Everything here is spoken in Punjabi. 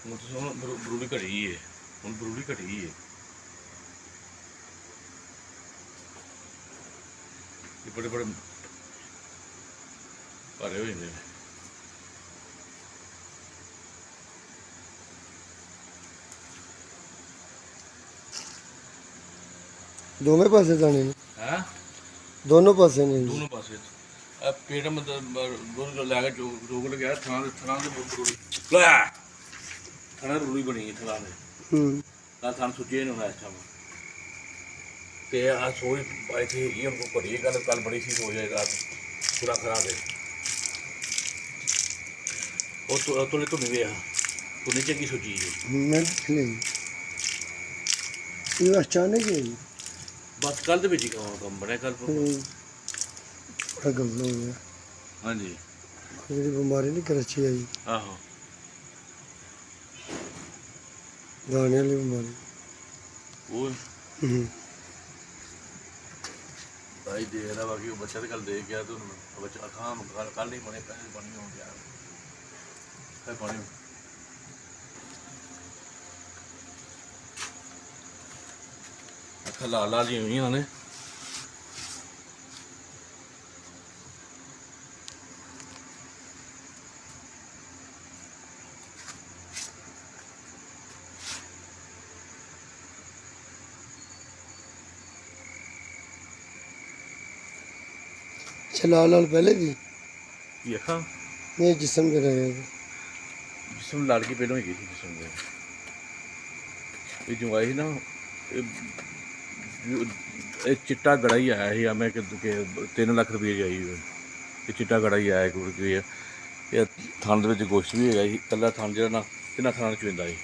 ਹੁਣ ਤੁਸੀਂ ਹੁਣ ਬਰੂੜੀ ਘਟੀ ਹੈ, ਹੁਣ ਬਰੂੜੀ ਘਟੀ ਹੈ। ਇਹ ਬੜੇ ਬੜੇ ਭਾਰੇ ਹੋ ਜਾਂਦੇ ਨੇ। ਦੋਵੇਂ ਪਾਸੇ ਜਾਣੇ ਨੇ, ਹੈ ਦੋਨੋਂ ਪਾਸੇ ਨੇ ਜੀ। ਦੋਨੋਂ ਪਾਸੇ ਪੇਟ ਮਤਲਬ ਦੁੱਧ ਲੈ ਕੇ ਚੋਗ ਲਗਿਆ ਥਾਂ ਦੇ ਬਰੂੜੀ ਲੈ ਥਾਂ ਬਰੂੜੀ ਬਣੀ ਥਾਂ ਦੇ ਨਾਲ ਥਾਂ ਸੁੱਜੇ ਨਹੀਂ ਹੋਣਾ ਇਸ ਟਾਈਮ। ਤੇ ਆ ਸੋਈ ਇੱਥੇ ਹੈਗੀ ਹੁਣ ਕੋ ਘੜੀ ਗੱਲ ਕੱਲ ਬੜੀ ਸੀ ਹੋ ਜਾਏ ਰਾਤ ਪੂਰਾ ਖਰਾਬ ਹੈ। ਉਹ ਤੋਂ ਨਹੀਂ ਵੇਆ ਤੂੰ ਨੀਚੇ ਕੀ ਸੋਚੀ ਹੈ ਮੈਂ ਨਹੀਂ ਇਹ ਅਚਾਨਕ ਹੀ ਬਸ ਕੱਲ ਦੇ ਵਿੱਚ ਹੀ ਕੰਮ ਬਣਿਆ ਕੱਲ। ਬੜਾ ਗੰਦਾ ਹੋ ਗਿਆ। ਹਾਂਜੀ ਜਿਹੜੀ ਬਿਮਾਰੀ ਨਹੀਂ ਕਰਾਚੀ ਆਈ, ਆਹੋ ਦਾਣੇ ਵਾਲੀ ਬਿਮਾਰੀ। ਉਹ ਹੂੰ ਭਾਈ ਦੇ ਰਿਹਾ ਬਾਕੀ ਉਹ ਬੱਚਾ ਤੇ ਕੱਲ ਦੇ ਗਿਆ ਤੂੰ ਬੱਚਾ ਅੱਖਾਂ ਕੱਲ ਨਹੀਂ ਬਣੇ ਪੈਸੇ ਬਣੀ ਹੋ ਗਿਆ ਫਿਰ ਪਾਣੀ ਅੱਖਾਂ ਲਾਲ ਲਾਲ ਜਿਹੀਆਂ ਹੋਈਆਂ ਨੇ। ਲਾਲ ਲਾਲ ਪਹਿਲੇ ਵੀ ਕੀ ਅੱਖਾਂ ਇਹ ਜਿਸਮ ਦੇ ਰਹੇ ਜਿਸਮ ਲੜ ਕੇ ਪਹਿਲਾਂ ਹੀ ਗਈ ਸੀ ਜਿਸਮ ਦੇ। ਇਹ ਜੋ ਆਈ ਸੀ ਨਾ ਇਹ ਚਿੱਟਾ ਗੜਾ ਹੀ ਆਇਆ ਸੀ ਆ ਮੈਂ ਕਿ 3 ਲੱਖ ਰੁਪਏ ਦੀ ਆਈ ਇਹ ਚਿੱਟਾ ਗੜਾ ਹੀ ਆਇਆ ਕੋਈ ਇਹ ਥਣ ਦੇ ਵਿੱਚ ਗੋਸ਼ਤ ਵੀ ਹੈਗਾ ਸੀ। ਇਕੱਲਾ ਥਣ ਜਿਹੜਾ ਨਾ ਤਿੰਨਾਂ ਥਾਂ 'ਚ ਪੈਂਦਾ ਸੀ।